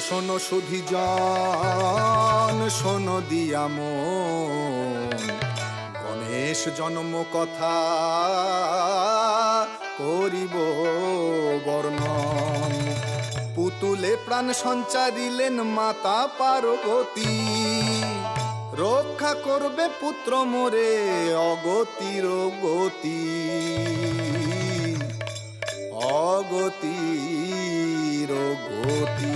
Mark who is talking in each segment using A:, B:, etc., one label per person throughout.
A: শোনো সুধী জন, শোনো দিয়া মন, গণেশ জন্ম কথা করিব বর্ণন। পুতুলে প্রাণ সঞ্চারিলেন মাতা পার্বতী, রক্ষা করবে পুত্র মোরে অগতির গতি, অগতির গতি।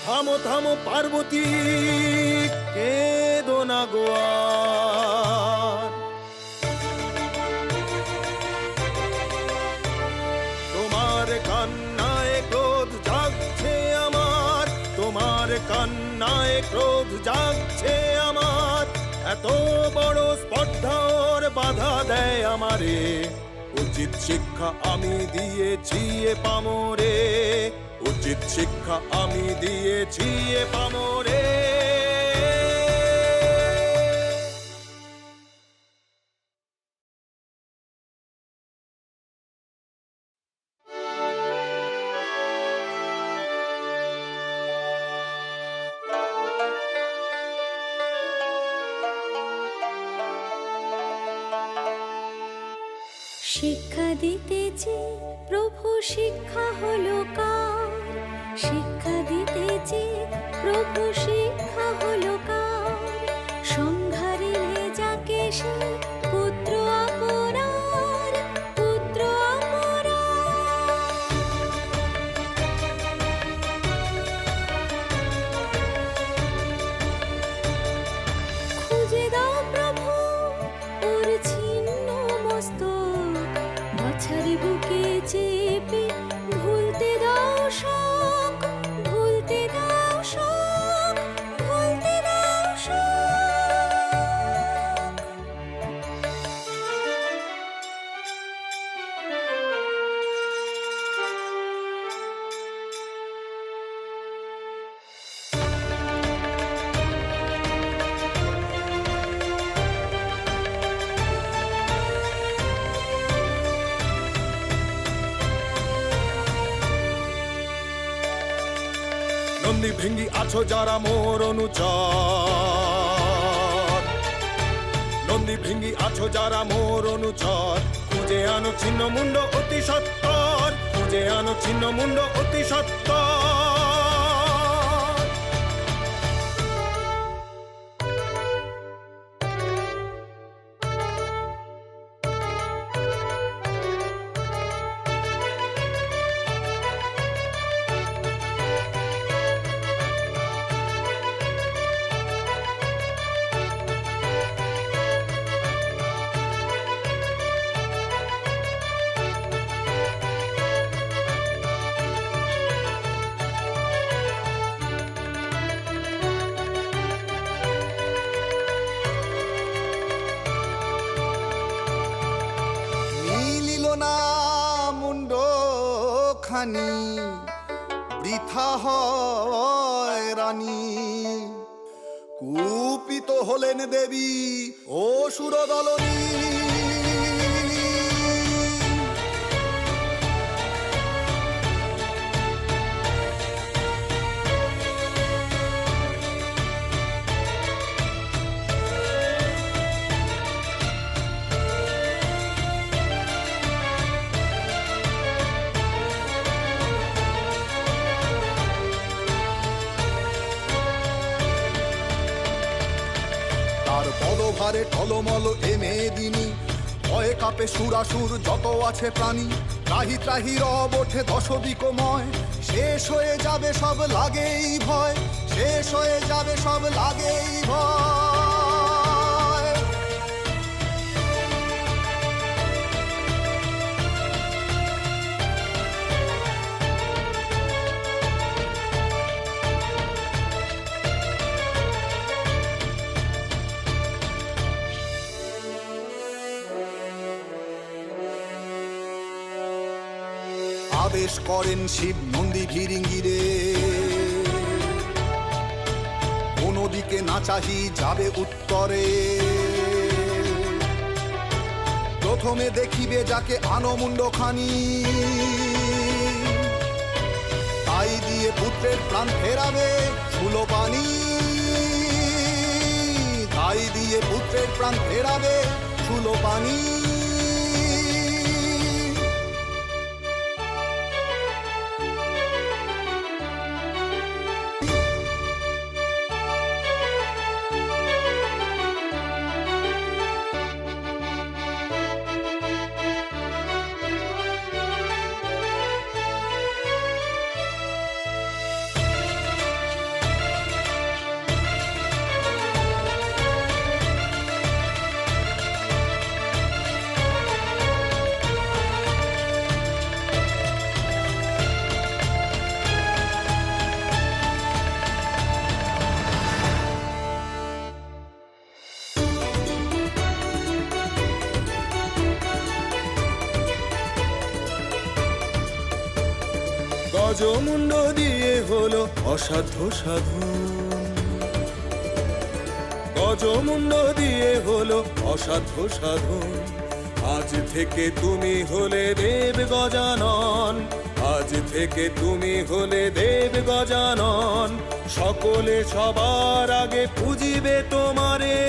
A: থামো থামো পার্বতী, কেঁদো না গো আর। তোমার কান্নায় ক্রোধ জাগছে আমার, তোমার কান্নায় ক্রোধ জাগছে আমার। এত বড় স্পর্ধা ওর বাধা দেয় আমারে, উচিত শিক্ষা আমি দিয়েছি এ পামরে, উচিত শিক্ষা আমি দিয়েছি এ পামরে।
B: শিক্ষা দিতেছি প্রভু, শিক্ষা হলো কার? শিক্ষা দিতেছি প্রভু, শিক্ষা হলো কার? সংহারিলে যাকে সে পুত্র অপরার, পুত্র অপরার। খুঁজে দাও প্রভু ওর ছিন্ন মস্তক, বাছারি বুকে চেপে ভুলতে দাও শোক, ভুলতে দাও শোক, ভুলতে দাও শোক।
A: নন্দী ভেঙ্গি আছো যারা মোর অনুচর, নন্দী ভেঙ্গি আছো যারা মোর অনুচর। খুঁজে আনো ছিন্ন মুন্ড অতি সত্বর, খুঁজে আনো ছিন্ন মুন্ড অতি সত্বর। খানি বৃথা হয় রানী, কুপিত হলেন দেবী অসুর দলনী।
C: এবারে টলমল এ মেদিনী, ভয়ে কাপে সুরাসুর যত আছে প্রাণী, ত্রাহি ত্রাহি রব ওঠে দশদিকময়, শেষ হয়ে যাবে সব লাগেই ভয়, শেষ হয়ে যাবে সব লাগেই ভয়। আদেশ করেন শিব নন্দী ভিরিঙ্গিরে, কোনো দিকে না চাহি যাবে উত্তরে, প্রথমে দেখিবে যাকে আনমুণ্ড খানি, তাই দিয়ে পুত্রের প্রাণ ফেরাবে সুলোপানি, তাই দিয়ে পুত্রের প্রাণ ফেরাবে সুলোপানি।
A: গজমুণ্ড দিয়ে হলো অসাধ্য সাধন, গজমুণ্ড দিয়ে হলো অসাধ্য সাধন, আজ থেকে তুমি হলে দেব গজানন, আজ থেকে তুমি হলে দেব গজানন, সকলে সবার আগে পুজিবে তোমারে,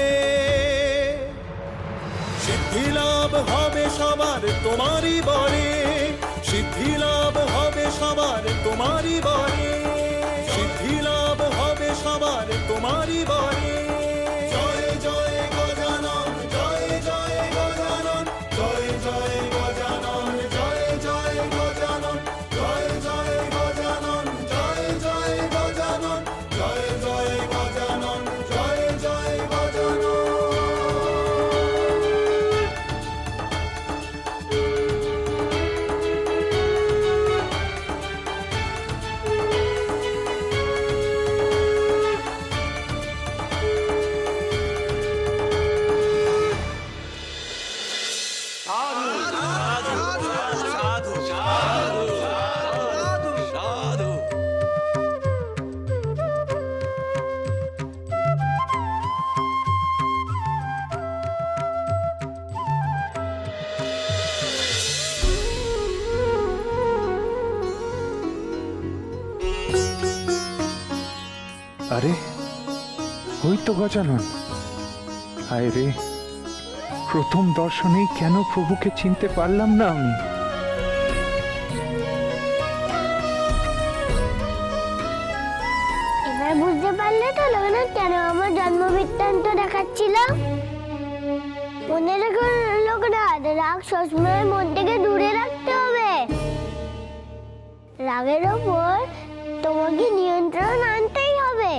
A: সিদ্ধি লাভ হবে সবার তোমারই বরে, সিদ্ধি লাভ হবে সবার তোমারই বরে, সিদ্ধি লাভ হবে সবার তোমারই বরে। জয় জয় গজানন, জয় জয় গজানন, জয় জয় গজানন, জয় জয় গজানন, জয় জয় গজানন, জয় জয় গজানন, জয় জয় গজানন, জয় জয় গজানন।
D: আরে ওই তো গজানন। হায় রে, প্রথম দর্শনেই কেন প্রভুকে চিনতে পারলাম না আমি।
E: এবার বুঝতে পারলে তো লোকনাথ কেন আমার জন্ম বৃত্তান্ত দেখাচ্ছিল? মনে রেখো লোকনাথ, রাগ সবসময় মন থেকে দূরে রাখতে হবে। রাগের ওপর তোমাকে নিয়ন্ত্রণ আনতেই হবে।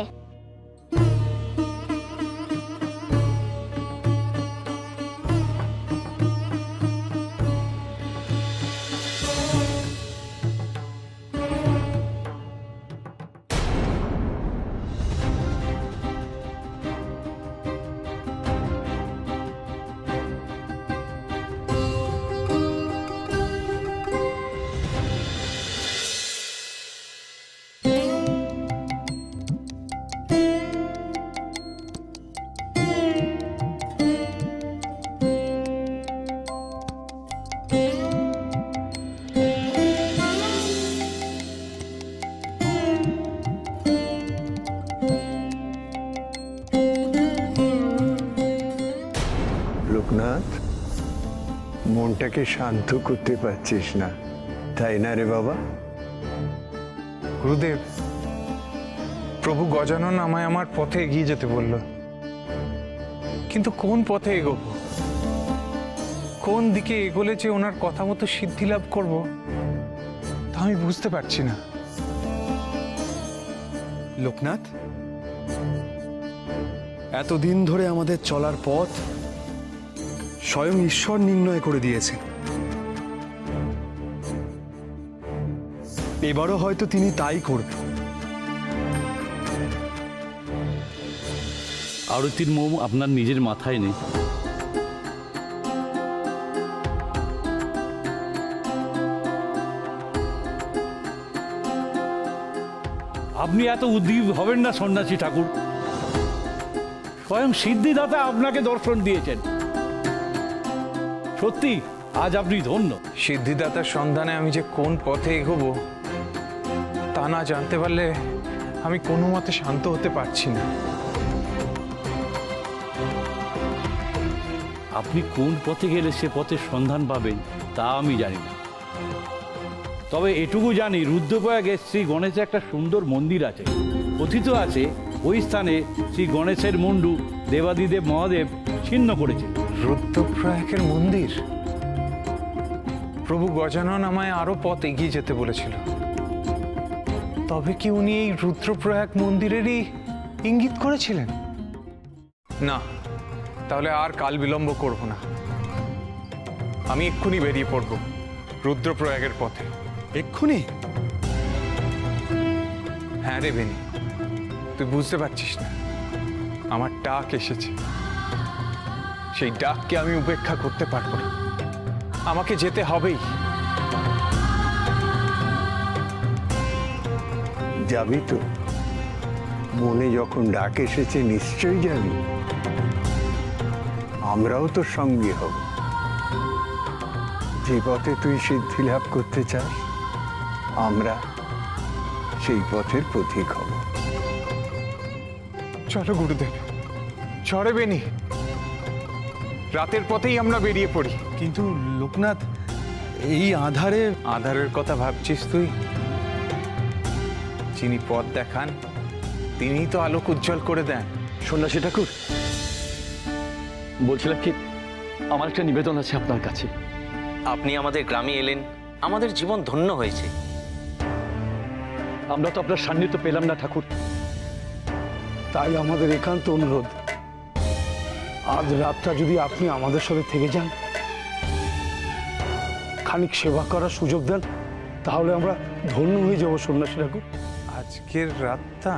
F: লোকনাথ, মনটাকে শান্ত করতে পারছিস না, তাই না রে বাবা?
D: গুরুদেব, প্রভু গজানন আমায় আমার পথে এগিয়ে যেতে বলল, কিন্তু কোন পথে এগোবো, কোন দিকে এগোলে যে ওনার কথা মতো সিদ্ধি লাভ করবো তা আমি বুঝতে পারছি না।
G: লোকনাথ, এতদিন ধরে আমাদের চলার পথ স্বয়ং ঈশ্বর নির্ণয় করে দিয়েছে। এবারও হয়তো তিনি তাই করবেন।
H: আরতির মোম আপনার নিজের মাথায় নেই। আপনি এত উদ্দীপ হবেন না সন্ন্যাসী ঠাকুর। স্বয়ং সিদ্ধিদাতা আপনাকে দর্শন দিয়েছেন। সত্যি আজ আপনি ধন্য।
D: সিদ্ধিদাতার সন্ধানে আমি যে কোন পথে এগোবো তা না জানতে পারলে আমি কোনো মতে শান্ত হতে পারছি না।
H: আপনি কোন পথে গেলে সে পথের সন্ধান পাবেন তা আমি জানি না, তবে এটুকু জানি রুদ্রপ্রয়াগে শ্রী গণেশের একটা সুন্দর মন্দির আছে। কথিত আছে ওই স্থানে শ্রী গণেশের মুন্ডু দেবাদিদেব মহাদেব ছিন্ন করেছেন।
D: রুদ্রপ্রয়াগের মন্দির? প্রভু গজানন আমায় আরো পথ এগিয়ে যেতে বলেছিল। তবে কি উনি এই রুদ্রপ্রয়াগ মন্দিরেরই ইঙ্গিত করেছিলেন? না, তাহলে আর কাল বিলম্ব করব না। আমি এক্ষুনি বেরিয়ে পড়ব রুদ্রপ্রয়াগের পথে।
G: এক্ষুনি?
D: হ্যাঁ রে বেনি, তুই বুঝতে পারছিস না, আমার ডাক এসেছে। সেই ডাককে আমি উপেক্ষা করতে পারবো না, আমাকে যেতে হবেই।
F: যাবি তো? মনে যখন ডাক এসেছে নিশ্চয়ই যাবি। আমরাও তো সঙ্গে হব। যে পথে তুই সিদ্ধি লাভ করতে চাস আমরা সেই পথের পথিক হব।
D: চলো গুরুদেব, চড়ে বেনি, রাতের পথেই আমরা বেরিয়ে পড়ি।
G: কিন্তু লোকনাথ, এই
D: আধারের কথা ভাবছিস তুই? যিনি পথ দেখান তিনিই তো আলোক উজ্জ্বল করে দেন।
I: সন্ন্যাসী ঠাকুর, বলছিলাম কি, আমার একটা নিবেদন আছে আপনার কাছে।
J: আপনি আমাদের গ্রামে এলেন, আমাদের জীবন ধন্য হয়েছে।
I: আমরা তো আপনার সান্নিধ্য পেলাম না ঠাকুর,
K: তাই আমাদের একান্ত অনুরোধ, আজ রাতটা যদি আপনি আমাদের সাথে থেকে যান, খানিক সেবা করার সুযোগ দেন, তাহলে আমরা ধন্য হয়ে যাব সন্ন্যাসী ঠাকুর।
D: আজকের রাতটা?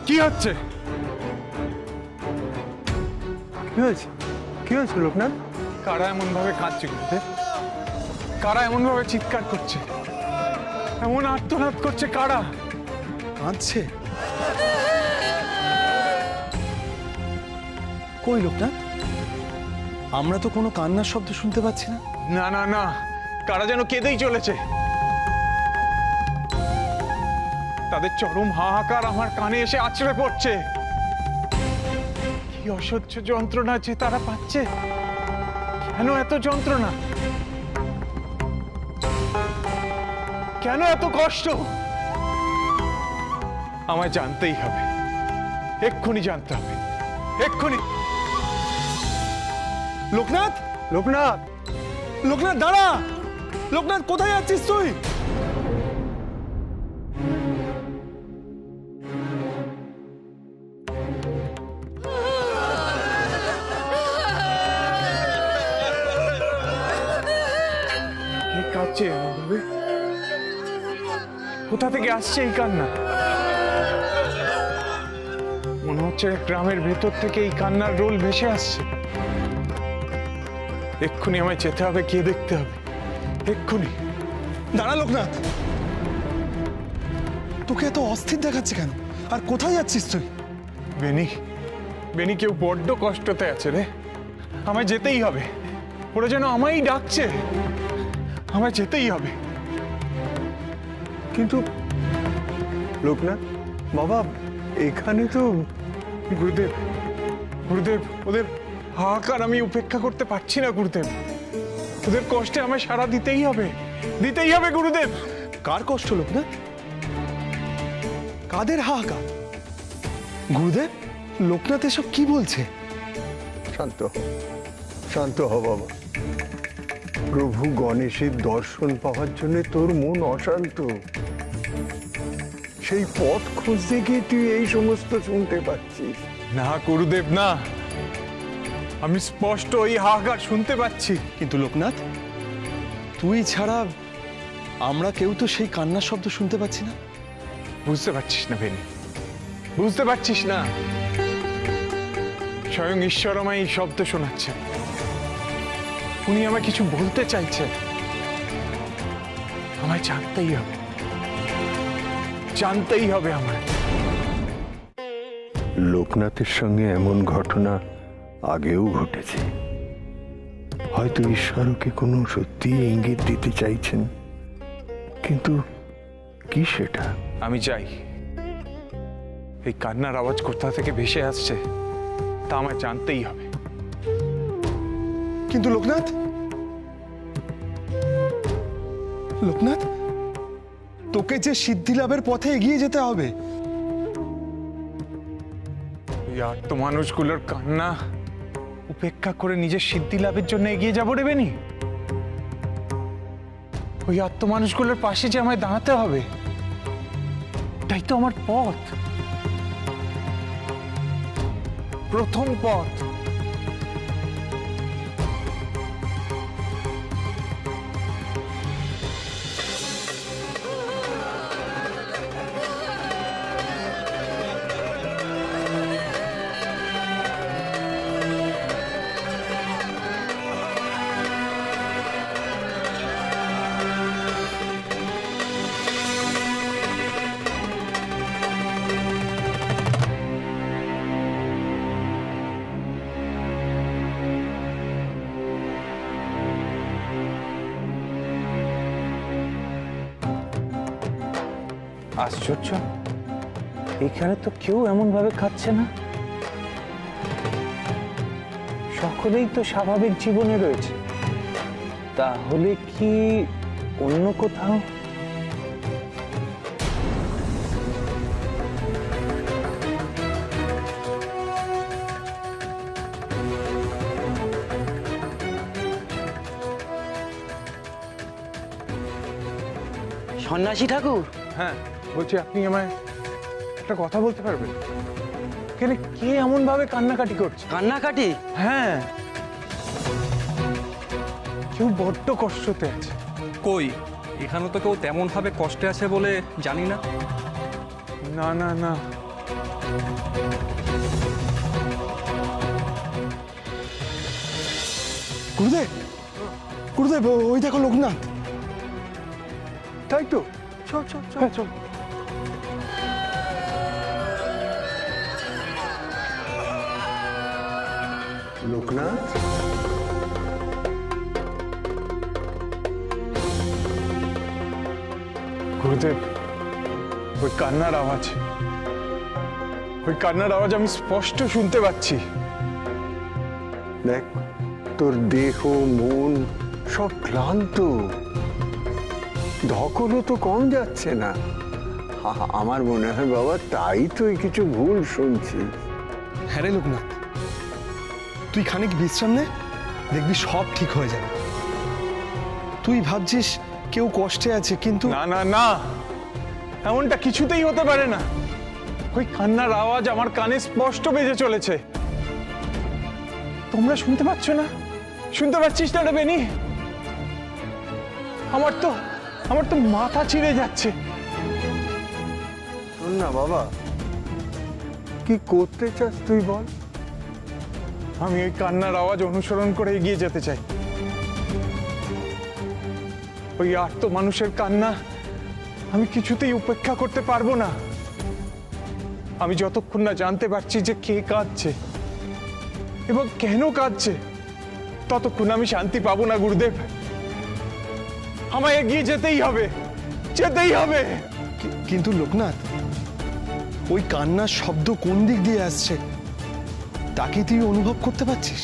D: কি হচ্ছে?
F: কি হয়েছে? কি হয়েছে লোকনাথ?
D: কারা এমন ভাবে কাঁদছে গুরুদেব? কারা এমন ভাবে চিৎকার করছে, এমন আর্তনাদ করছে? কারা
G: কাঁদছে? কই লোকনাথ, আমরা তো কোনো কান্নার শব্দ শুনতে পাচ্ছি না।
D: না না না, কারা যেন কেঁদেই চলেছে। তাদের চরম হাহাকার আমার কানে এসে আছড়ে পড়ছে। কি অসহ্য যন্ত্রণা যে তারা পাচ্ছে! কেন এত যন্ত্রণা? কেন এত কষ্ট? আমায় জানতেই হবে, এক্ষুনি জানতে হবে, এক্ষুনি।
G: লোকনাথ,
F: লোকনাথ,
G: লোকনাথ দাঁড়া! লোকনাথ, কোথায় যাচ্ছিস তুই?
D: কাঁদছে এমনভাবে? কোথা থেকে আসছে এই কান্না? মনে হচ্ছে গ্রামের ভেতর থেকে এই কান্নার রোল ভেসে আসছে। এক্ষুনি আমায় যেতে হবে, গিয়ে দেখতে হবে, এক্ষুনি।
G: দাঁড়া লোকনাথ, তোকে এত অস্থির দেখাচ্ছে কেন? আর কোথায় যাচ্ছিস তুই?
D: বেনি, বেনি, কেউ বড্ড কষ্টতে আছে রে। আমায় যেতেই হবে, ওরা যেন আমায় ডাকছে। আমায় যেতেই হবে।
F: কিন্তু লোকনাথ বাবা, এখানে তো
D: গুরুদেব, গুরুদেব, ওদের হাহাকার আমি উপেক্ষা করতে পারছি না গুরুদেব। ওদের কষ্টে আমায় সাড়া দিতেই হবে, দিতেই হবে গুরুদেব।
G: কার কষ্ট লোকনাথ? কাদের হাহাকার? গুরুদেব, লোকনাথ এসব কি বলছে?
F: শান্ত হ, শান্ত হ বাবা। প্রভু গণেশের দর্শন পাওয়ার জন্য তোর মন অশান্ত। সেই পথ খুঁজতে গিয়ে তুই এই সমস্ত শুনতে পাচ্ছিস।
D: না গুরুদেব না, আমি স্পষ্ট ওই হাহাকার শুনতে পাচ্ছি।
G: কিন্তু লোকনাথ, তুই ছাড়া আমরা কেউ তো সেই কান্নার শব্দ শুনতে পাচ্ছি না।
D: বুঝতে পারছিস না বেনি, বুঝতে পারছিস না? স্বয়ং ঈশ্বর আমায় এই শব্দ শোনাচ্ছেন। উনি আমায় কিছু বলতে চাইছেন। আমায় জানতেই হবে, জানতেই হবে আমায়।
F: লোকনাথের সঙ্গে এমন ঘটনা আগেও ঘটেছে। হয়তো ঈশ্বরকে কোনো সত্যি ইঙ্গিত দিতে চাইছেন, কিন্তু কি সেটা?
D: আমি চাই এই কান্নার আওয়াজ কোথা থেকে ভেসে আসছে তা আমায় জানতেই হবে।
G: কিন্তু লোকনাথ, লোকনাথ, তোকে যে সিদ্ধি লাভের পথে এগিয়ে যেতে হবে।
D: ওই আর্ত মানুষগুলোর কান্না উপেক্ষা করে নিজের সিদ্ধি লাভের জন্য এগিয়ে যাবো রে বেনি? ওই আর্ত মানুষগুলোর পাশে যে আমায় দাঁড়াতে হবে, তাই তো আমার পথ, প্রথম পথ। আশ্চর্য, এখানে তো কেউ এমন ভাবে খাচ্ছে না। সকলেই তো স্বাভাবিক জীবনে রয়েছে। তাহলে কি অন্য কোথাও?
L: সন্ন্যাসী ঠাকুর,
D: হ্যাঁ বলছি, আপনি আমায় একটা কথা বলতে পারবেন? এখানে কে এমন ভাবে কান্নাকাটি করছে?
L: কান্নাকাটি?
D: হ্যাঁ, কেউ বড্ড কষ্টতে আছে।
I: কই, এখানে তো কেউ তেমন ভাবে কষ্টে আছে বলে জানি না।
D: না না না,
G: গুরুদেব, গুরুদেব, ওই দেখো লোকনাথ।
F: তাই তো, চল চল চল চল। লোকনাথ,
D: গুরুদেব, ওই কান্নার আওয়াজ, ওই কান্নার আওয়াজ আমি স্পষ্ট শুনতে পাচ্ছি।
F: দেখ, তোর দেহ মন সব ক্লান্ত, ধকলও তো কম যাচ্ছে না। আমার মনে হয় বাবা, তাই তুই কিছু ভুল শুনছিস।
G: হ্যাঁ রে লোকনাথ, তুই খানিক বিশ্রাম নে, দেখবি সব ঠিক হয়ে যাবে। তুই ভাবছিস কেউ কষ্টে আছে, কিন্তু
D: না না না, এমনটা কিছুতেই হতে পারে না। ওই কান্নার আওয়াজ আমার কানে স্পষ্ট বেজে চলেছে। তোমরা শুনতে পাচ্ছ না? শুনতে পাচ্ছিস না রে বেনি? আমার তো মাথা ছিঁড়ে যাচ্ছে।
F: শোন না বাবা, কি করতে চাস তুই বল?
D: আমি ওই কান্নার আওয়াজ অনুসরণ করে এগিয়ে যেতে চাই। ওই আর্ত মানুষের কান্না আমি কিছুতেই উপেক্ষা করতে পারবো না। আমি যতক্ষণ না জানতে পারছি যে কে কাঁদছে এবং কেন কাঁদছে, ততক্ষণ আমি শান্তি পাবো না গুরুদেব। আমায় এগিয়ে যেতেই হবে, যেতেই হবে।
G: কিন্তু লোকনাথ, ওই কান্নার শব্দ কোন দিক দিয়ে আসছে তাকে তুই অনুভব করতে পারছিস?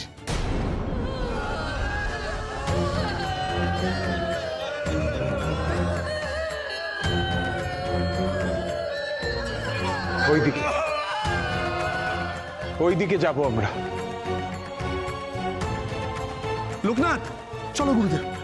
F: ওইদিকে যাবো আমরা।
G: লোকনাথ, চলো গুরুদেব।